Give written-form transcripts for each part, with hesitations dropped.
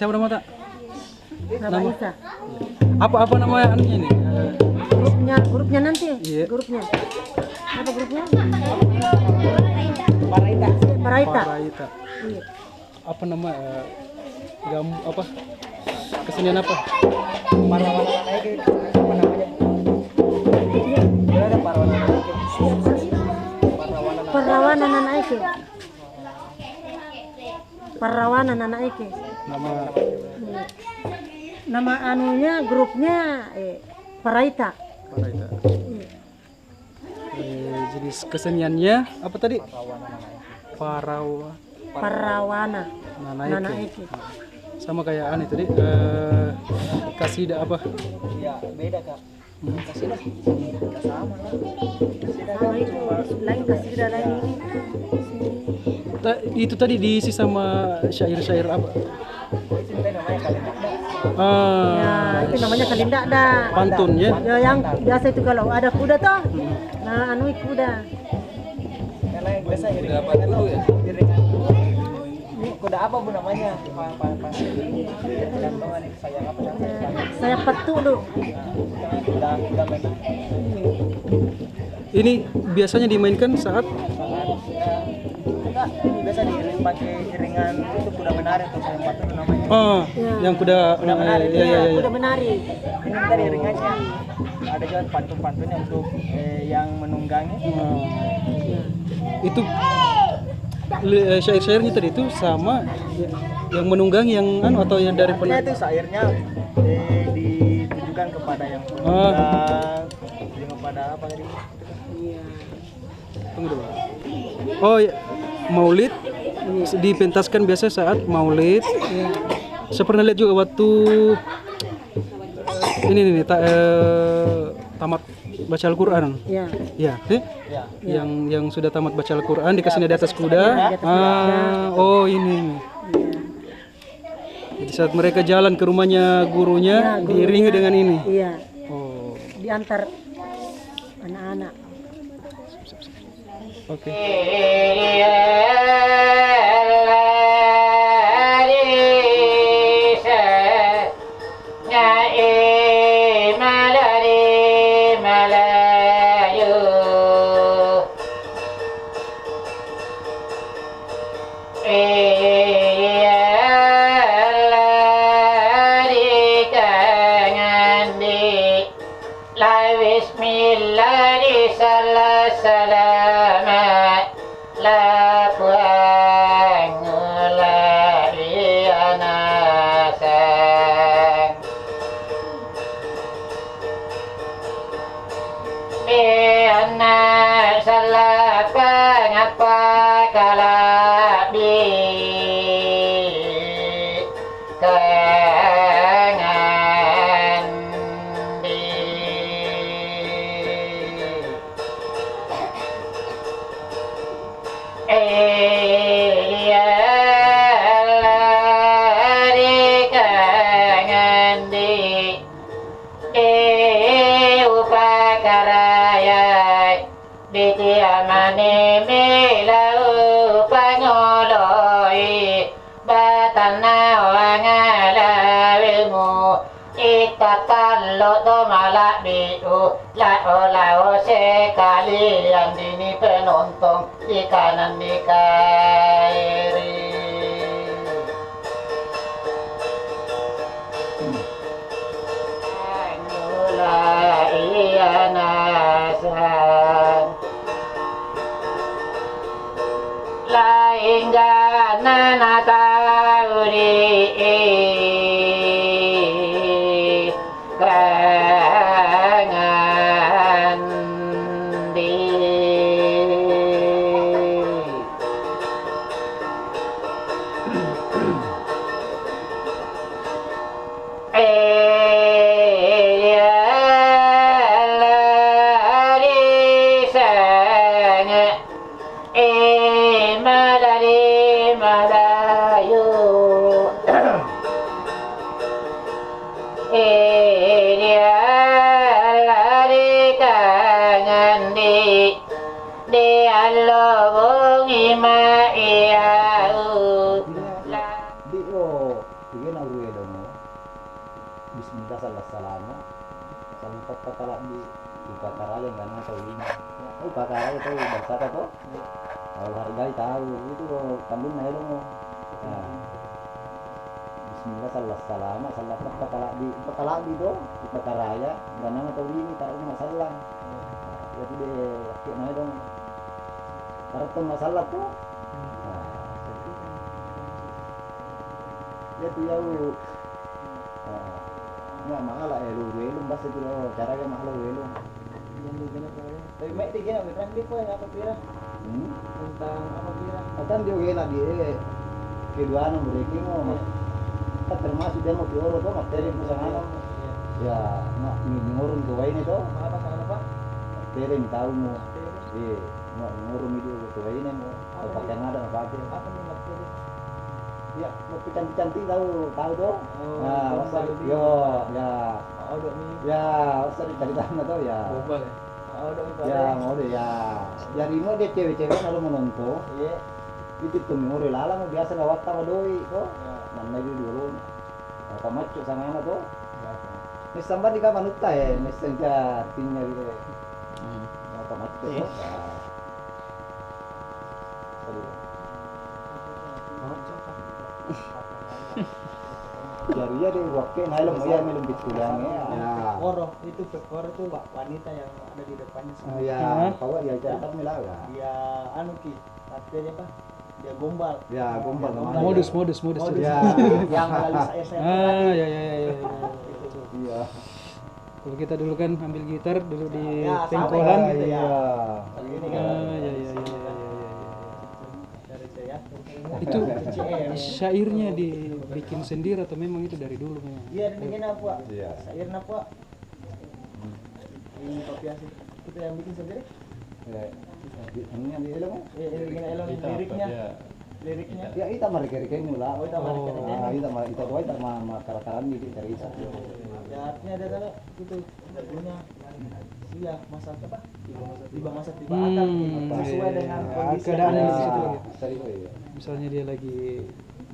siapa nama tak? Nama Isa. Apa nama anunya ini? Grupnya nanti. Iya. Grupnya. Apa grupnya? Paraita. Iya. Apa nama apa? Kesenian apa? Perlawanan anak Eke. Perlawanan anak Eke. Nama anunya grupnya Paraita. Iya. Jadi keseniannya apa tadi? Parawana Nana Eke. Sama kayak aneh tadi kasidah apa? Iya, beda Kak. Kasidah sama lah. Sama itu lain kasidah lain ini. Itu tadi diisi sama syair-syair apa? Itu namanya kalimat. Ya, itu namanya kalindak dah. Pantun ya? Ya, yang biasa itu kalau ada kuda toh. Nah, anu kuda. Karena yang biasa udah apa dulu ya? Iringan. Kuda apa Bu namanya? Gantongan ini saya apa namanya? Saya petu dulu. Kuda menang. Ini biasanya dimainkan saat Enggak, ini biasa diiring pakai iringan itu kuda menari tuh saya patuh namanya. yang kuda menari. iya. Kuda menari. Ini tadi iringannya. Ada juga pantun-pantunnya untuk yang menunggangi. Itu syair-syairnya tadi itu sama yang menunggang yang atau yang dari Itu syairnya ditujukan kepada yang menunggang, kepada apa tadi? Tunggu dulu. Oh ya, Maulid dipentaskan biasa saat Maulid. Saya pernah lihat juga waktu ini tamat baca Al-Qur'an. Iya. Ya, yang sudah tamat baca Al-Qur'an dikasihnya di atas kuda. Oh ini. Jadi saat mereka jalan ke rumahnya gurunya diiringi dengan ini. Iya. Oh, Diantar anak-anak. oke. Sekalian ini penonton di kanan di kiri. Iya nasan lain gana natauri kangan di bismillah salah salama saling patah di pakaraya nggak tahu ini oh pakaraya tahu bersata tuh kalau hargai tahu itu loh kambing naik loh nah bismillah salah salama salah patah di tuh di pakaraya nggak tahu ini taruh ini masalah jadi deh kayak naik dong taruh tuh masalah tuh ya tuh ya nggak mahal lah elu bahasa itu loh caranya mahal elu Tapi mek tiga beneran dia kok apa pira? Tentang apa pira? akan dia gila dia kedua mereka mau tak termasuk dia mau pioro tuh materi pesanan ya mak ngurun ke wain itu Apa sana Pak? materi tahu mau mau ngurun itu ke wain mau pakai nada apa aja Apa nih materi? ya mau cantik tahu tuh nah gombal masa itu. yo ya Odok nih. ya usah dicari tanah tuh ya Gombal ya. Odok itu. ya mau deh ya jadi mau dia cewek-cewek kalau menonton Iya. itu tuh mau lala mau biasa lewat sama doi tuh Ya. mana itu dulu apa macu sama anak tuh ini sambat di kapan uta ya messenger tinggal gitu apa macu tuh jadi ya deh waktu nailem ya melum bitulangnya ya Koro itu pekor itu wanita yang ada di depannya semua. ya kau ya cerita milaga Dia anu ki, artinya apa? Dia gombal. ya gombal namanya Modus. ya Yang lalu saya Ya. iya Kalau kita dulu kan ambil gitar dulu di Ya, sama pengkolan. ya, gitu ya. iya Ini Ya. dari saya. Itu syairnya dibikin sendiri atau memang itu dari dulu memang? Iya, ini apa? Iya. Sair apa? Ini kopi asli. Kita yang bikin sendiri. ya ini yang di ilmu Ini elong liriknya. Liriknya. ya itu mereka ini lah Oh, itu mereka-mereka. itu tuh itu mah karakaran gitu cari itu Ya artinya ada tadi itu punya iya masak apa? Tiba masak tiba akal sesuai dengan kondisi keadaan yang di ada. situ. Sorry, oh iya. Misalnya dia lagi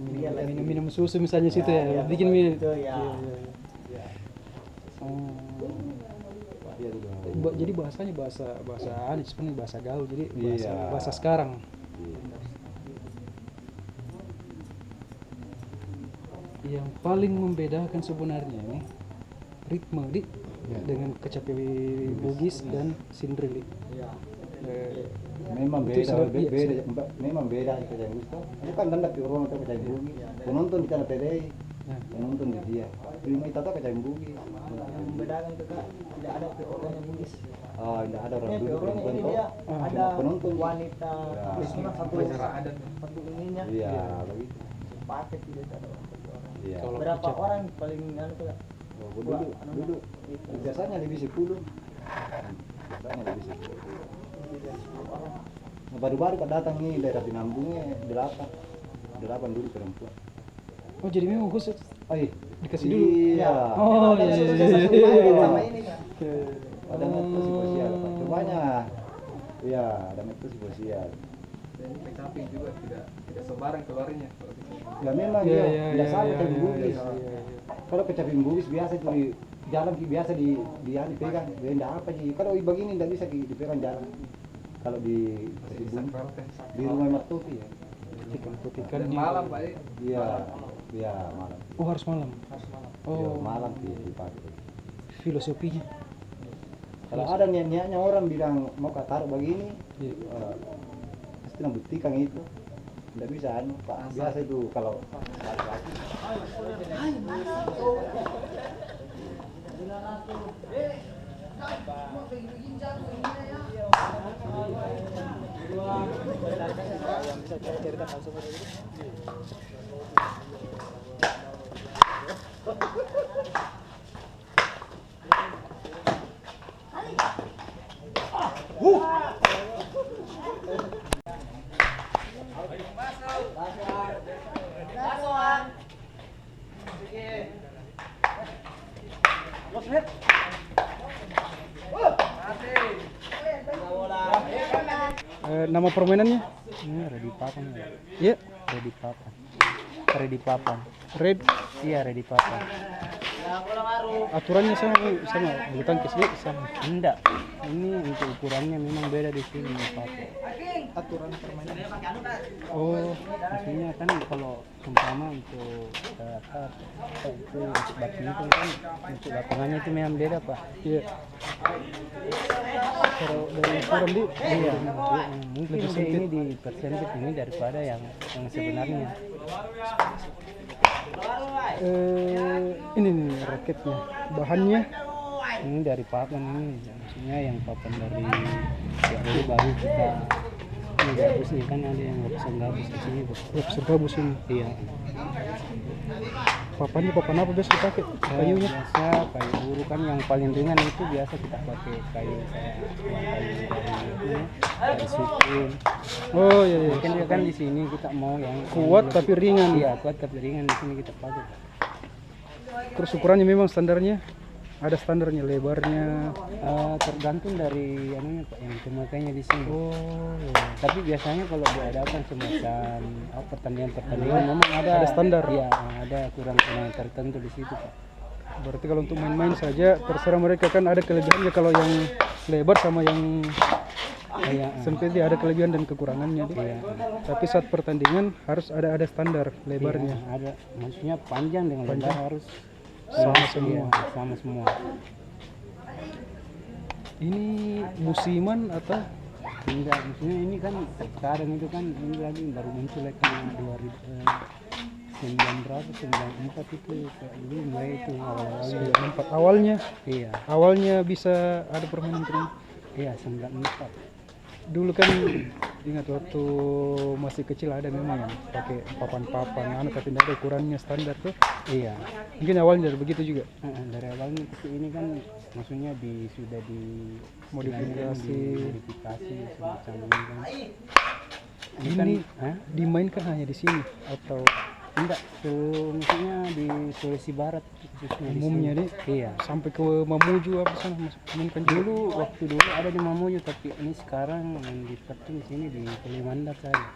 Dia lagi- minum susu misalnya situ Ya, ya, ya, bikin pokoknya minum. itu, ya. Iya. Oh. Iya juga. Jadi bahasanya bahasa aneh sebenarnya bahasa gaul jadi Iya. bahasa sekarang. Yang paling membedakan sebenarnya ini ritme dengan kecapi Bugis dan Sindrili. Iya. Memang Itu beda, sebab- iya, beda, memang beda itu yang gusto. Bukan tanda orang itu kecai bugi. Penonton di sana TDI, Ya. penonton di dia. Film itu tuh kecai bugi. Yang membedakan itu Kak, tidak ada PO-nya Bugis. Oh, tidak ada orang Ini duduk PO-nya penonton ini tuh. dia ada penonton. wanita Ya. Islam satu satu ininya. Iya, begitu. Paket tidak ada orang. Iya. Kalau Berapa kecap- orang paling anu tuh Kak? Oh, duduk. Biasanya lebih 10. Biasanya lebih 10. Nah, baru-baru kan datang nih daerah Binambungnya 8 dulu perempuan. Oh jadi memang khusus Oh iya, dikasih dulu. Iya. Oh Ada iya. satu Iya. satu paket sama ini Kak. Ada metode sosial, Pak. Cumanya, iya, ada metode sosial. Dan kecapi juga tidak sembarang keluarnya kalau kita. Ya memang Iya, ya, iya, tidak iya, sama iya, kecapin iya, bugis. iya, iya. Kalau kecapin bugis biasa itu di jalan biasa di dipegang. Ya enggak apa sih. Kalau begini enggak bisa dipegang jalan. Kalau di di rumah Matuti ya. Putikan Dan malam Pak. Iya, iya malam. Oh harus malam. Iya, Oh malam dipakai. filosofinya. Kalau ada niat-niatnya orang bilang mau taruh begini, Iya. pasti membuktikan itu. Tidak bisa anu, Pak. Biasa itu kalau Nama permainannya? Ready Papan ya? Iya. Ready Papan. Ready Papan. Red. Iya Ready Papan. Aturannya sama bulu tangkis dia sama. Enggak. Ini untuk ukurannya memang beda di sini Pak. Aturan permainan. Oh, maksudnya kan kalau seumpama untuk itu badminton kan untuk lapangannya itu memang beda Pak. Iya. Kalau dari ukuran di Iya, mungkin ini di persempit ini daripada yang sebenarnya. Ini nih raketnya, bahannya Ini dari papan ini, maksudnya yang papan dari ya, baru kita ini gabus nih kan ada yang lapisan gabus di sini Bos. lapisan gabus ini. Iya. Papannya papan apa biasa dipakai? Kayunya. Biasa kayu buru kan yang paling ringan itu biasa kita pakai kayu dari sukun. Oh iya iya. Mungkin dia kan di sini kita mau yang Kuat tapi ringan. Iya, kuat tapi ringan di sini kita pakai. Terus ukurannya memang standarnya ada standarnya lebarnya. Tergantung dari anunya Pak yang pemakainya di sini. Oh iya. Tapi biasanya kalau diadakan semacam pertandingan memang ada standar. Iya, ada kurang tertentu di situ Pak. Berarti kalau untuk main-main saja terserah mereka kan ada kelebihannya kalau yang lebar sama yang sempit dia ada kelebihan dan kekurangannya dia. Iya. Tapi saat pertandingan harus ada standar lebarnya. Iya, ada. Maksudnya panjang dengan lebar harus Sama semua. Iya, sama semua. Ini musiman atau Enggak, maksudnya ini kan sekarang itu kan ini lagi baru muncul lagi 2009 berapa 94 itu kayak dulu mulai itu awal-awalnya. 94 awalnya? Iya, Awalnya bisa ada permainan ini. iya 94. Dulu kan ingat waktu masih kecil ada memang yang pakai papan-papan tapi tidak ada ukurannya standar tuh. Iya. Mungkin awalnya dari begitu juga. Dari awalnya tapi ini kan maksudnya sudah Modifikasi semacam ini kan. Ini dimainkan hanya di sini atau Enggak, maksudnya di Sulawesi Barat khususnya umumnya di di sini. Iya. sampai ke Mamuju apa sana mainkan Dulu waktu dulu ada di Mamuju tapi ini sekarang yang diperti di sini di Kalimantan saja.